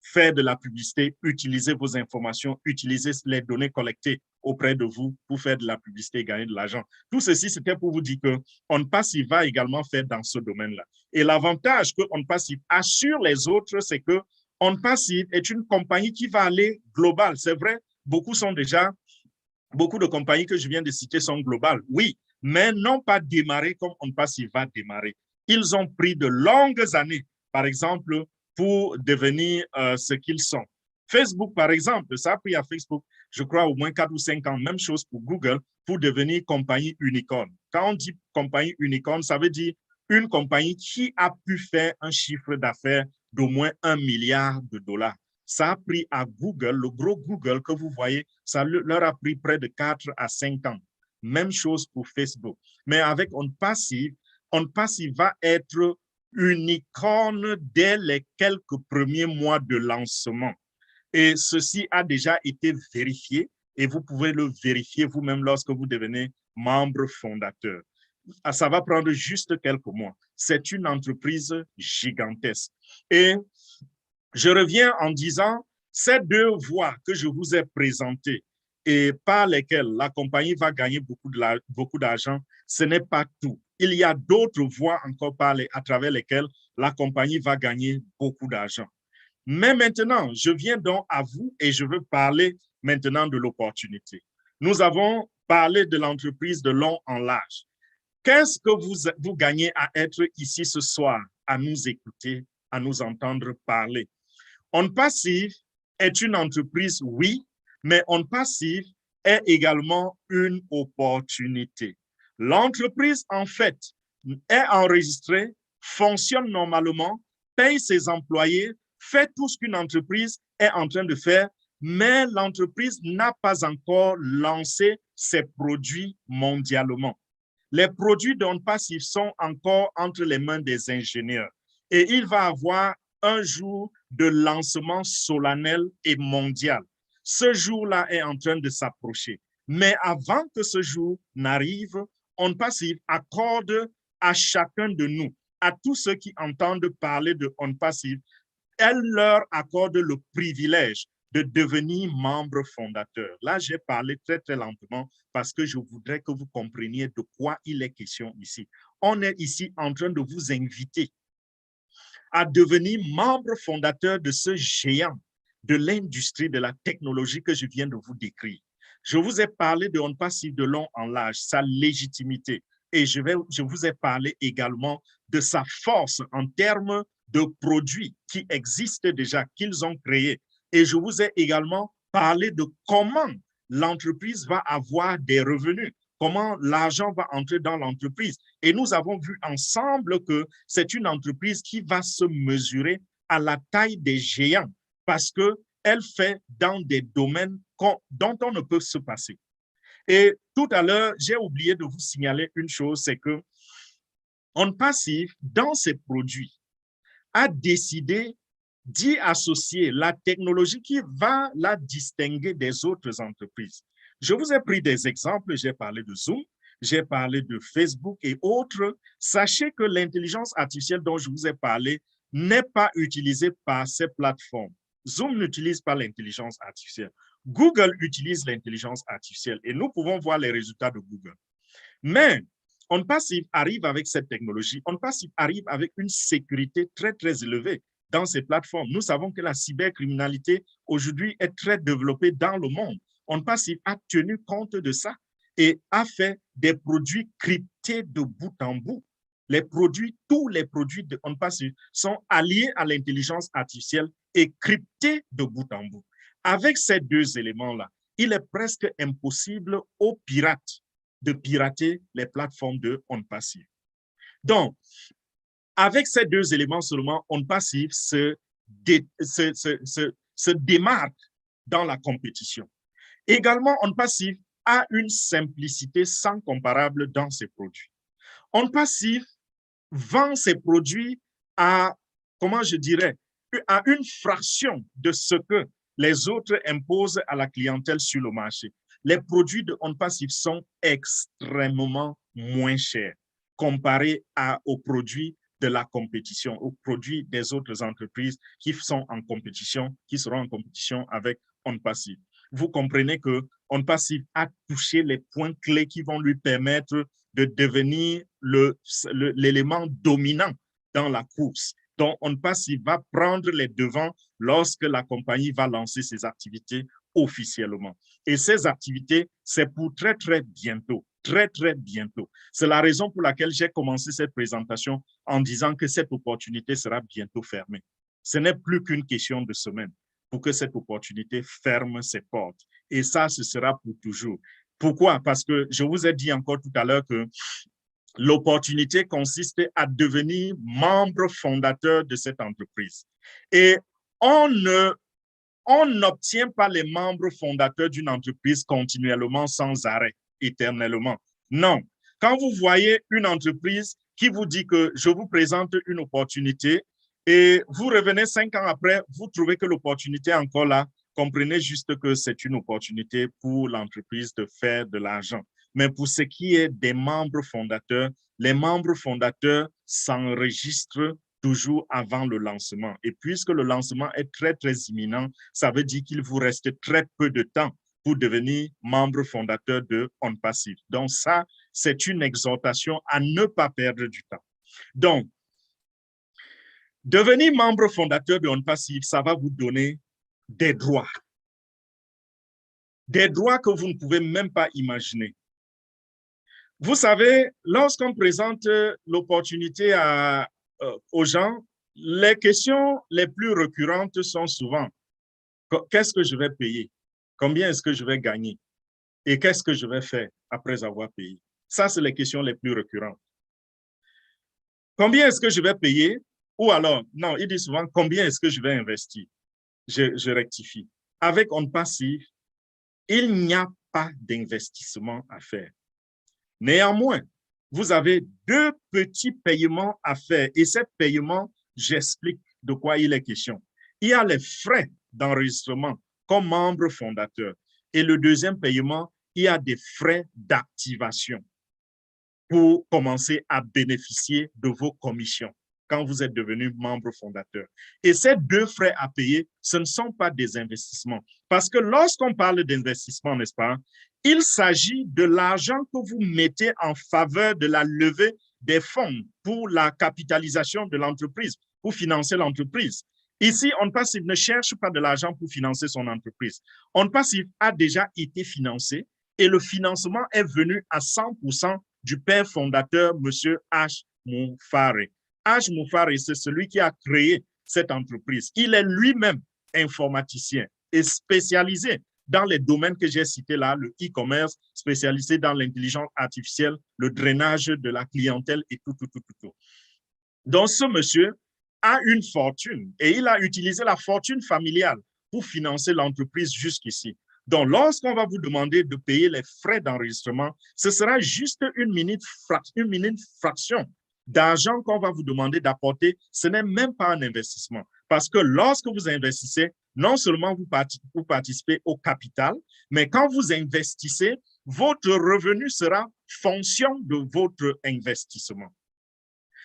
S3: Faire de la publicité, utiliser vos informations, utiliser les données collectées auprès de vous pour faire de la publicité et gagner de l'argent. Tout ceci, c'était pour vous dire que OnPassive va également faire dans ce domaine-là. Et l'avantage que OnPassive assure les autres, c'est que OnPassive est une compagnie qui va aller globale. C'est vrai, beaucoup de compagnies que je viens de citer sont globales, oui, mais n'ont pas démarré comme OnPassive va démarrer. Ils ont pris de longues années, par exemple, pour devenir ce qu'ils sont. Facebook, par exemple, ça a pris à Facebook, je crois, au moins 4 ou 5 ans. Même chose pour Google, pour devenir compagnie unicorne. Quand on dit compagnie unicorne, ça veut dire une compagnie qui a pu faire un chiffre d'affaires d'au moins 1 milliard de dollars. Ça a pris à Google, le gros Google que vous voyez, ça leur a pris près de 4 à 5 ans. Même chose pour Facebook. Mais avec OnPassive va être unicorne dès les quelques premiers mois de lancement. Et ceci a déjà été vérifié et vous pouvez le vérifier vous-même lorsque vous devenez membre fondateur. Ça va prendre juste quelques mois. C'est une entreprise gigantesque. Et je reviens en disant, ces deux voies que je vous ai présentées et par lesquelles la compagnie va gagner beaucoup d'argent, ce n'est pas tout. Il y a d'autres voies encore à travers lesquelles la compagnie va gagner beaucoup d'argent. Mais maintenant, je viens donc à vous et je veux parler maintenant de l'opportunité. Nous avons parlé de l'entreprise de long en large. Qu'est-ce que vous gagnez à être ici ce soir, à nous écouter, à nous entendre parler? OnPassive est une entreprise, oui, mais OnPassive est également une opportunité. L'entreprise, en fait, est enregistrée, fonctionne normalement, paye ses employés, fait tout ce qu'une entreprise est en train de faire, mais l'entreprise n'a pas encore lancé ses produits mondialement. Les produits d'OnPassive sont encore entre les mains des ingénieurs et il va avoir un jour de lancement solennel et mondial. Ce jour-là est en train de s'approcher. Mais avant que ce jour n'arrive, OnPassive accorde à chacun de nous, à tous ceux qui entendent parler de OnPassive, elle leur accorde le privilège de devenir membre fondateur. Là, j'ai parlé très, très lentement parce que je voudrais que vous compreniez de quoi il est question ici. On est ici en train de vous inviter à devenir membre fondateur de ce géant de l'industrie de la technologie que je viens de vous décrire. Je vous ai parlé de OnPassive de long en large, sa légitimité, et je vous ai parlé également de sa force en termes de produits qui existent déjà, qu'ils ont créés, Et je vous ai également parlé de comment l'entreprise va avoir des revenus, comment l'argent va entrer dans l'entreprise. Et nous avons vu ensemble que c'est une entreprise qui va se mesurer à la taille des géants parce qu'elle fait dans des domaines dont on ne peut se passer. Et tout à l'heure, j'ai oublié de vous signaler une chose, c'est que OnPassive, dans ses produits, a décidé d'y associer la technologie qui va la distinguer des autres entreprises. Je vous ai pris des exemples, j'ai parlé de Zoom, j'ai parlé de Facebook et autres. Sachez que l'intelligence artificielle dont je vous ai parlé n'est pas utilisée par ces plateformes. Zoom n'utilise pas l'intelligence artificielle. Google utilise l'intelligence artificielle et nous pouvons voir les résultats de Google. Mais OnPassive arrive avec cette technologie, OnPassive arrive avec une sécurité très, très élevée dans ces plateformes. Nous savons que la cybercriminalité aujourd'hui est très développée dans le monde. OnPassive a tenu compte de ça et a fait des produits cryptés de bout en bout. Tous les produits de OnPassive sont alliés à l'intelligence artificielle et cryptés de bout en bout. Avec ces deux éléments-là, il est presque impossible aux pirates de pirater les plateformes de OnPassive. Donc, avec ces deux éléments seulement, OnPassive se démarque dans la compétition. Également, OnPassive a une simplicité sans comparable dans ses produits. OnPassive vend ses produits à, comment je dirais, à une fraction de ce que les autres imposent à la clientèle sur le marché. Les produits de OnPassive sont extrêmement moins chers comparés aux produits de la compétition, aux produits des autres entreprises qui sont en compétition, qui seront en compétition avec OnPassive. Vous comprenez que OnPassive a touché les points clés qui vont lui permettre de devenir l'élément dominant dans la course. Donc, OnPassive va prendre les devants lorsque la compagnie va lancer ses activités officiellement. Et ces activités, c'est pour très, très bientôt. Très, très bientôt. C'est la raison pour laquelle j'ai commencé cette présentation en disant que cette opportunité sera bientôt fermée. Ce n'est plus qu'une question de semaine pour que cette opportunité ferme ses portes. Et ça, ce sera pour toujours. Pourquoi? Parce que je vous ai dit encore tout à l'heure que l'opportunité consiste à devenir membre fondateur de cette entreprise. Et on n'obtient pas les membres fondateurs d'une entreprise continuellement, sans arrêt, éternellement. Non. Quand vous voyez une entreprise qui vous dit que je vous présente une opportunité et vous revenez 5 ans après, vous trouvez que l'opportunité est encore là, comprenez juste que c'est une opportunité pour l'entreprise de faire de l'argent. Mais pour ce qui est des membres fondateurs, les membres fondateurs s'enregistrent toujours avant le lancement. Et puisque le lancement est très, très imminent, ça veut dire qu'il vous reste très peu de temps pour devenir membre fondateur de OnPassive. Donc ça, c'est une exhortation à ne pas perdre du temps. Donc, devenir membre fondateur de OnPassive, ça va vous donner des droits. Des droits que vous ne pouvez même pas imaginer. Vous savez, lorsqu'on présente l'opportunité aux gens, les questions les plus récurrentes sont souvent qu'est-ce que je vais payer? Combien est-ce que je vais gagner? Et qu'est-ce que je vais faire après avoir payé? Ça, c'est les questions les plus récurrentes. Combien est-ce que je vais payer? Ou alors, non, il dit souvent combien est-ce que je vais investir? Je rectifie. Avec OnPassive, il n'y a pas d'investissement à faire. Néanmoins, vous avez 2 petits paiements à faire et ces paiements, j'explique de quoi il est question. Il y a les frais d'enregistrement comme membre fondateur et le deuxième paiement, il y a des frais d'activation pour commencer à bénéficier de vos commissions quand vous êtes devenu membre fondateur. Et ces 2 frais à payer, ce ne sont pas des investissements. Parce que lorsqu'on parle d'investissement, n'est-ce pas, il s'agit de l'argent que vous mettez en faveur de la levée des fonds pour la capitalisation de l'entreprise, pour financer l'entreprise. Ici, OnPassive ne cherche pas de l'argent pour financer son entreprise. OnPassive a déjà été financé et le financement est venu à 100% du père fondateur, M. H. Moufari. H. Moufari, c'est celui qui a créé cette entreprise. Il est lui-même informaticiens et spécialisés dans les domaines que j'ai cités là, le e-commerce, spécialisé dans l'intelligence artificielle, le drainage de la clientèle et tout. Donc, ce monsieur a une fortune et il a utilisé la fortune familiale pour financer l'entreprise jusqu'ici. Donc, lorsqu'on va vous demander de payer les frais d'enregistrement, ce sera juste une minute fraction d'argent qu'on va vous demander d'apporter. Ce n'est même pas un investissement. Parce que lorsque vous investissez, non seulement vous participez au capital, mais quand vous investissez, votre revenu sera fonction de votre investissement.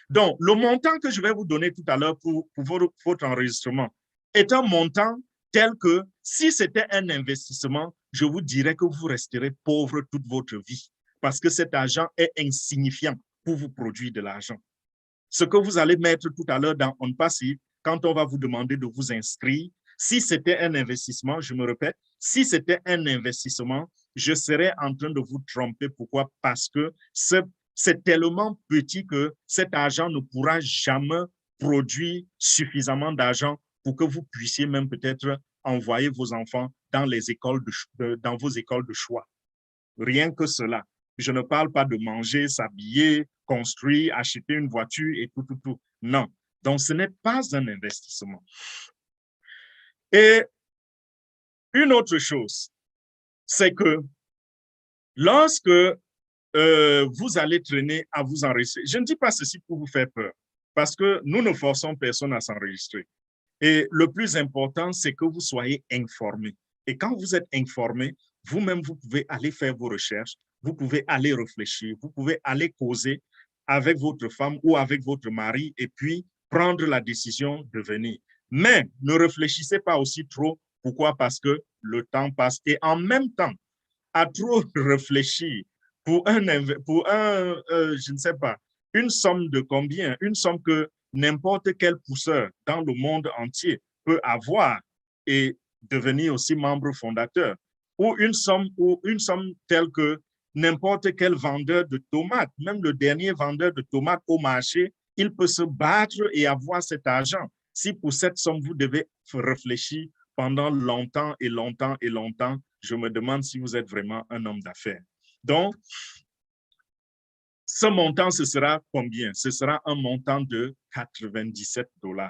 S3: Donc, le montant que je vais vous donner tout à l'heure pour votre enregistrement est un montant tel que si c'était un investissement, je vous dirais que vous resterez pauvre toute votre vie parce que cet argent est insignifiant pour vous produire de l'argent. Ce que vous allez mettre tout à l'heure dans OnPassive, quand on va vous demander de vous inscrire, si c'était un investissement, je me répète, si c'était un investissement, je serais en train de vous tromper. Pourquoi? Parce que c'est tellement petit que cet argent ne pourra jamais produire suffisamment d'argent pour que vous puissiez même peut-être envoyer vos enfants dans dans vos écoles de choix. Rien que cela. Je ne parle pas de manger, s'habiller, construire, acheter une voiture et tout. Non. Donc, ce n'est pas un investissement. Et une autre chose, c'est que lorsque vous allez traîner à vous enregistrer, je ne dis pas ceci pour vous faire peur, parce que nous ne forçons personne à s'enregistrer. Et le plus important, c'est que vous soyez informés. Et quand vous êtes informés, vous-même, vous pouvez aller faire vos recherches, vous pouvez aller réfléchir, vous pouvez aller causer avec votre femme ou avec votre mari et puis prendre la décision de venir. Mais ne réfléchissez pas aussi trop. Pourquoi? Parce que le temps passe. Et en même temps, à trop réfléchir pour je ne sais pas, une somme de combien? Une somme que n'importe quel pousseur dans le monde entier peut avoir et devenir aussi membre fondateur. Ou une somme telle que n'importe quel vendeur de tomates, même le dernier vendeur de tomates au marché, il peut se battre et avoir cet argent. Si pour cette somme, vous devez réfléchir pendant longtemps, je me demande si vous êtes vraiment un homme d'affaires. Donc, ce montant, ce sera combien? Ce sera un montant de 97 $.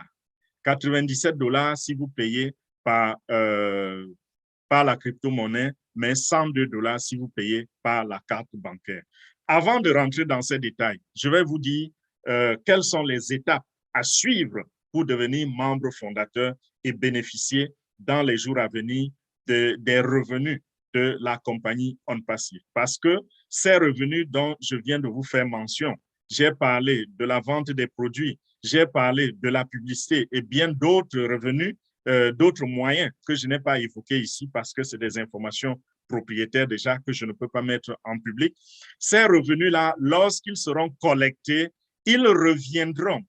S3: 97 $ si vous payez par la crypto-monnaie, mais 102 $ si vous payez par la carte bancaire. Avant de rentrer dans ces détails, je vais vous dire quelles sont les étapes à suivre pour devenir membre fondateur et bénéficier dans les jours à venir des revenus de la compagnie OnPassive. Parce que ces revenus dont je viens de vous faire mention, j'ai parlé de la vente des produits, j'ai parlé de la publicité et bien d'autres revenus, d'autres moyens que je n'ai pas évoqués ici parce que c'est des informations propriétaires déjà que je ne peux pas mettre en public. Ces revenus-là, lorsqu'ils seront collectés, ils reviendront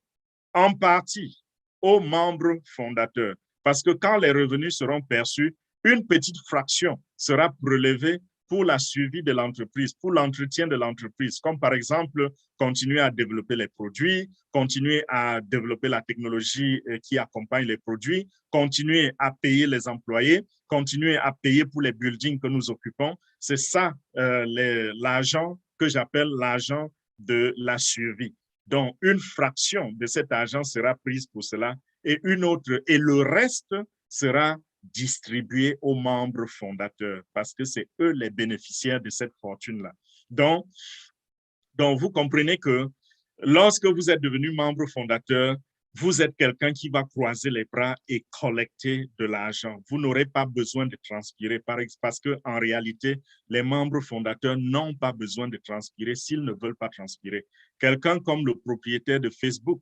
S3: en partie aux membres fondateurs. Parce que quand les revenus seront perçus, une petite fraction sera prélevée pour la suivi de l'entreprise, pour l'entretien de l'entreprise, comme par exemple continuer à développer les produits, continuer à développer la technologie qui accompagne les produits, continuer à payer les employés, continuer à payer pour les buildings que nous occupons. C'est ça l'argent que j'appelle l'argent de la survie. Donc, une fraction de cet argent sera prise pour cela et le reste sera distribué aux membres fondateurs parce que c'est eux les bénéficiaires de cette fortune-là. Donc, vous comprenez que lorsque vous êtes devenu membre fondateur, vous êtes quelqu'un qui va croiser les bras et collecter de l'argent. Vous n'aurez pas besoin de transpirer parce qu'en réalité, les membres fondateurs n'ont pas besoin de transpirer s'ils ne veulent pas transpirer. Quelqu'un comme le propriétaire de Facebook,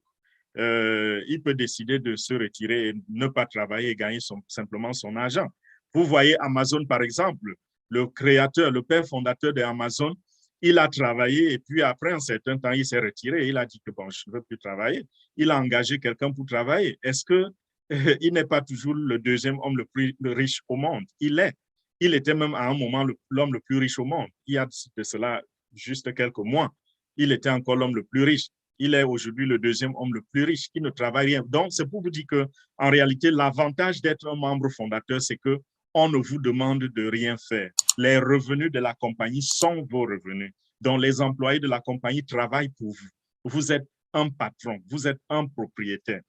S3: il peut décider de se retirer et ne pas travailler et gagner simplement son argent. Vous voyez Amazon, par exemple, le créateur, le père fondateur d'Amazon, il a travaillé et puis après un certain temps, il s'est retiré et il a dit que bon, je ne veux plus travailler. Il a engagé quelqu'un pour travailler. Est-ce qu'il n'est pas toujours le deuxième homme le plus riche au monde? Il est. Il était même à un moment l'homme le plus riche au monde. Il y a de cela juste quelques mois. Il était encore l'homme le plus riche. Il est aujourd'hui le deuxième homme le plus riche qui ne travaille rien. Donc, c'est pour vous dire qu'en réalité, l'avantage d'être un membre fondateur, c'est qu'on ne vous demande de rien faire. Les revenus de la compagnie sont vos revenus. Donc, les employés de la compagnie travaillent pour vous. Vous êtes un patron, vous êtes un propriétaire.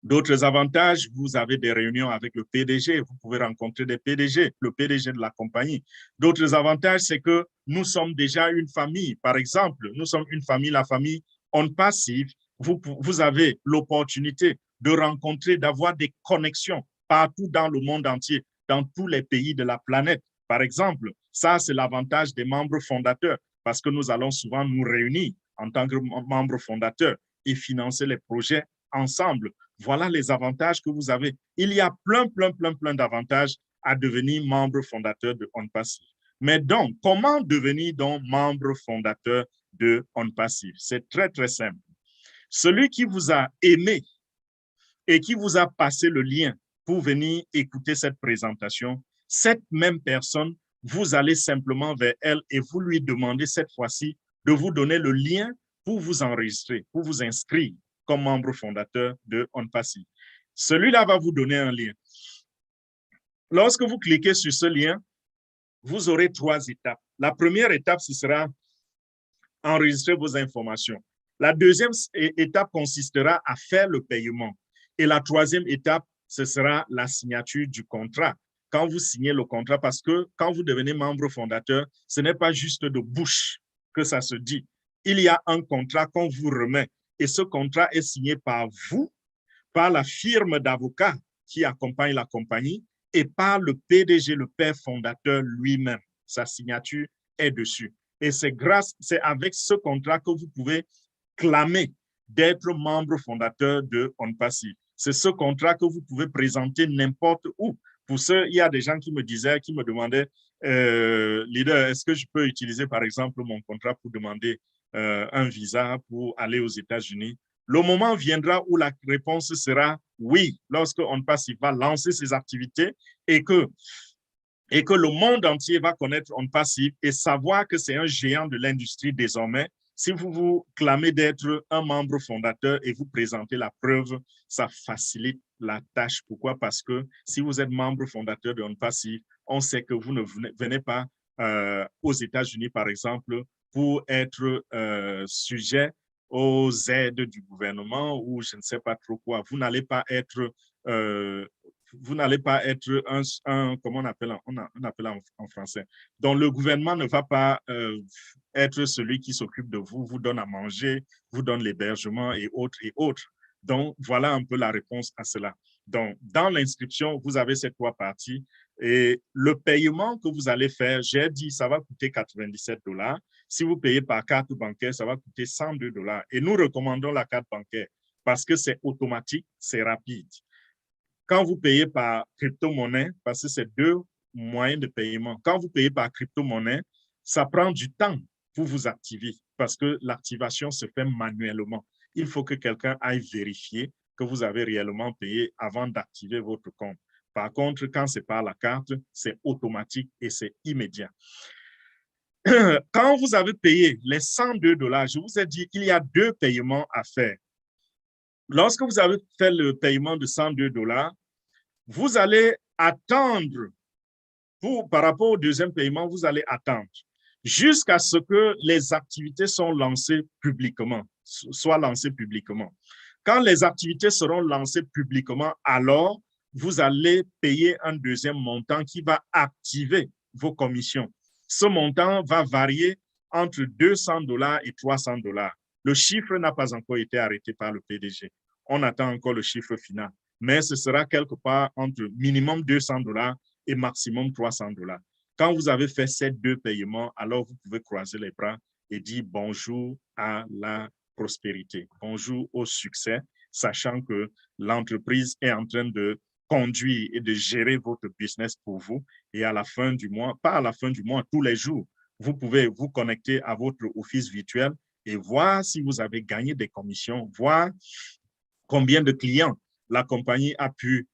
S3: D'autres avantages, vous avez des réunions avec le PDG, vous pouvez rencontrer des PDG, le PDG de la compagnie. D'autres avantages, c'est que nous sommes déjà une famille. Par exemple, nous sommes une famille, la famille On Passive. Vous avez l'opportunité de rencontrer, d'avoir des connexions partout dans le monde entier, dans tous les pays de la planète. Par exemple, ça, c'est l'avantage des membres fondateurs parce que nous allons souvent nous réunir en tant que membres fondateurs et financer les projets ensemble. Voilà les avantages que vous avez. Il y a plein d'avantages à devenir membre fondateur de On Passive. Mais donc, comment devenir donc membre fondateur de On Passive? C'est très simple. Celui qui vous a aimé et qui vous a passé le lien pour venir écouter cette présentation, cette même personne, vous allez simplement vers elle et vous lui demandez cette fois-ci de vous donner le lien pour vous enregistrer, pour vous inscrire comme membre fondateur de On Passive. Celui-là va vous donner un lien. Lorsque vous cliquez sur ce lien, vous aurez 3 étapes. La première étape, ce sera enregistrer vos informations. La deuxième étape consistera à faire le paiement. Et la troisième étape, ce sera la signature du contrat. Quand vous signez le contrat, parce que quand vous devenez membre fondateur, ce n'est pas juste de bouche que ça se dit. Il y a un contrat qu'on vous remet. Et ce contrat est signé par vous, par la firme d'avocats qui accompagne la compagnie et par le PDG, le père fondateur lui-même. Sa signature est dessus. Et c'est avec ce contrat que vous pouvez clamer d'être membre fondateur de On Passive. C'est ce contrat que vous pouvez présenter n'importe où. Pour ceux, il y a des gens qui me demandaient, leader, est-ce que je peux utiliser par exemple mon contrat pour demander un visa pour aller aux États-Unis? Le moment viendra où la réponse sera oui, lorsque On Passive va lancer ses activités et que le monde entier va connaître On Passive et savoir que c'est un géant de l'industrie désormais. Si vous vous clamez d'être un membre fondateur et vous présentez la preuve, ça facilite la tâche. Pourquoi? Parce que si vous êtes membre fondateur de On Passive, on sait que vous ne venez pas aux États-Unis, par exemple, pour être sujet aux aides du gouvernement ou je ne sais pas trop quoi. Vous n'allez pas être un comment on appelle en français. Donc, le gouvernement ne va pas être celui qui s'occupe de vous, vous donne à manger, vous donne l'hébergement et autres et autres. Donc, voilà un peu la réponse à cela. Donc, dans l'inscription, vous avez ces 3 parties et le paiement que vous allez faire, j'ai dit, ça va coûter 97 $. Si vous payez par carte bancaire, ça va coûter 102 $. Et nous recommandons la carte bancaire parce que c'est automatique, c'est rapide. Quand vous payez par crypto-monnaie, parce que c'est 2 moyens de paiement, quand vous payez par crypto-monnaie, ça prend du temps pour vous activer parce que l'activation se fait manuellement. Il faut que quelqu'un aille vérifier que vous avez réellement payé avant d'activer votre compte. Par contre, quand c'est par la carte, c'est automatique et c'est immédiat. Quand vous avez payé les 102 $, je vous ai dit qu'il y a 2 paiements à faire. Lorsque vous avez fait le paiement de 102 $, vous allez attendre, par rapport au deuxième paiement, vous allez attendre jusqu'à ce que les activités soient lancées publiquement. Quand les activités seront lancées publiquement, alors vous allez payer un deuxième montant qui va activer vos commissions. Ce montant va varier entre 200 $ et 300 $. Le chiffre n'a pas encore été arrêté par le PDG. On attend encore le chiffre final, mais ce sera quelque part entre minimum 200 $ et maximum 300 $. Quand vous avez fait ces 2 paiements, alors vous pouvez croiser les bras et dire bonjour à la prospérité, bonjour au succès, sachant que l'entreprise est en train de conduire et de gérer votre business pour vous. Et à la fin du mois, pas à la fin du mois, tous les jours, vous pouvez vous connecter à votre office virtuel et voir si vous avez gagné des commissions, voir combien de clients la compagnie a pu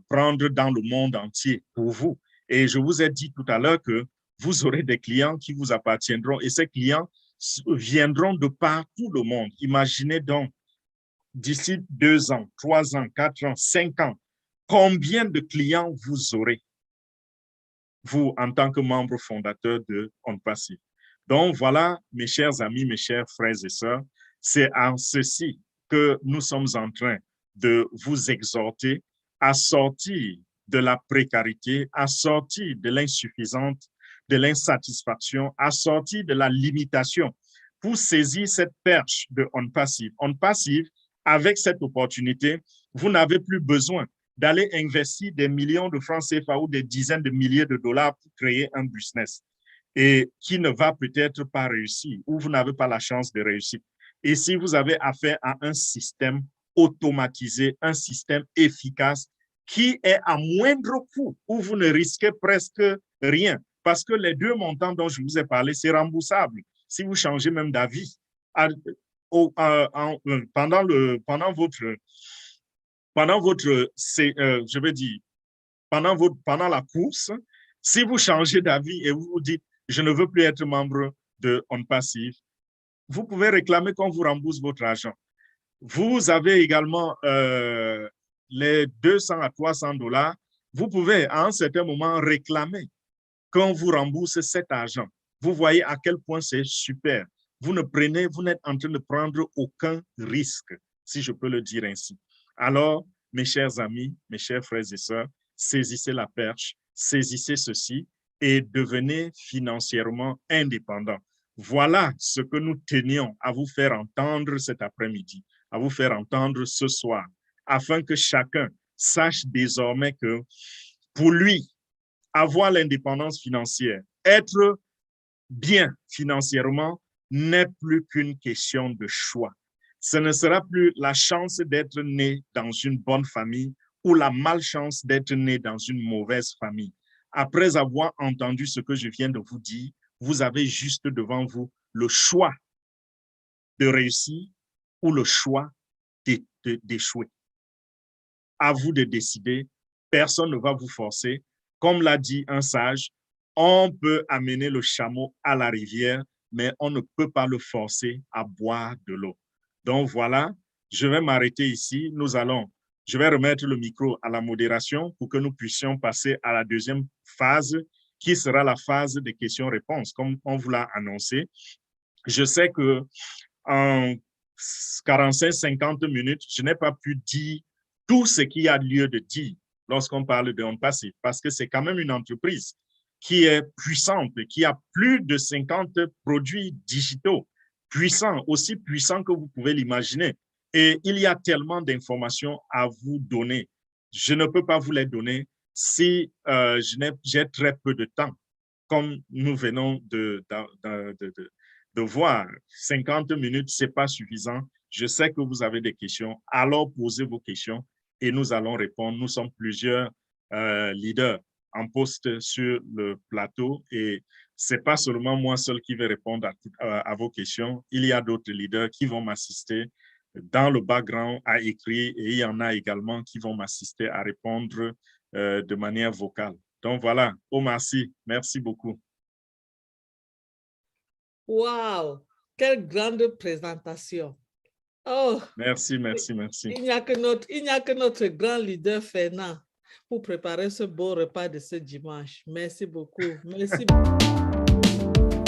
S3: prendre dans le monde entier pour vous. Et je vous ai dit tout à l'heure que vous aurez des clients qui vous appartiendront et ces clients viendront de partout le monde. Imaginez donc, d'ici 2 ans, 3 ans, 4 ans, 5 ans, combien de clients vous aurez, vous, en tant que membre fondateur de OnPassive. Donc, voilà, mes chers amis, mes chers frères et sœurs, c'est en ceci que nous sommes en train de vous exhorter à sortir de la précarité, à sortir de l'insuffisante, de l'insatisfaction, à sortir de la limitation pour saisir cette perche de OnPassive. OnPassive, avec cette opportunité, vous n'avez plus besoin d'aller investir des millions de francs CFA ou des dizaines de milliers de dollars pour créer un business et qui ne va peut-être pas réussir ou vous n'avez pas la chance de réussir. Et si vous avez affaire à un système automatisé, un système efficace qui est à moindre coût, où vous ne risquez presque rien, parce que les 2 montants dont je vous ai parlé, c'est remboursable. Si vous changez même d'avis, pendant la course, si vous changez d'avis et vous vous dites, je ne veux plus être membre de OnPassive, vous pouvez réclamer qu'on vous rembourse votre argent. Vous avez également les 200 à 300 dollars. Vous pouvez à un certain moment réclamer qu'on vous rembourse cet argent. Vous voyez à quel point c'est super. Vous n'êtes en train de prendre aucun risque, si je peux le dire ainsi. Alors, mes chers amis, mes chers frères et sœurs, saisissez la perche, saisissez ceci et devenez financièrement indépendants. Voilà ce que nous tenions à vous faire entendre cet après-midi, à vous faire entendre ce soir, afin que chacun sache désormais que pour lui, avoir l'indépendance financière, être bien financièrement, n'est plus qu'une question de choix. Ce ne sera plus la chance d'être né dans une bonne famille ou la malchance d'être né dans une mauvaise famille. Après avoir entendu ce que je viens de vous dire, vous avez juste devant vous le choix de réussir ou le choix d'échouer. À vous de décider, personne ne va vous forcer. Comme l'a dit un sage, on peut amener le chameau à la rivière, mais on ne peut pas le forcer à boire de l'eau. Donc voilà, je vais m'arrêter ici. Je vais remettre le micro à la modération pour que nous puissions passer à la deuxième phase, qui sera la phase des questions-réponses, comme on vous l'a annoncé. Je sais que en 45-50 minutes, je n'ai pas pu dire tout ce qu'il y a lieu de dire lorsqu'on parle de OnPassive, parce que c'est quand même une entreprise qui est puissante, qui a plus de 50 produits digitaux, puissants, aussi puissants que vous pouvez l'imaginer. Et il y a tellement d'informations à vous donner. Je ne peux pas vous les donner si j'ai très peu de temps, comme nous venons de voir. 50 minutes, ce n'est pas suffisant. Je sais que vous avez des questions. Alors, posez vos questions et nous allons répondre. Nous sommes plusieurs leaders en poste sur le plateau et ce n'est pas seulement moi seul qui vais répondre à vos questions. Il y a d'autres leaders qui vont m'assister dans le background à écrire et il y en a également qui vont m'assister à répondre de manière vocale. Donc voilà, merci beaucoup.
S1: Wow, quelle grande présentation. Oh,
S3: merci.
S1: Il n'y a que notre grand leader Fernand pour préparer ce beau repas de ce dimanche. Merci beaucoup. Merci beaucoup.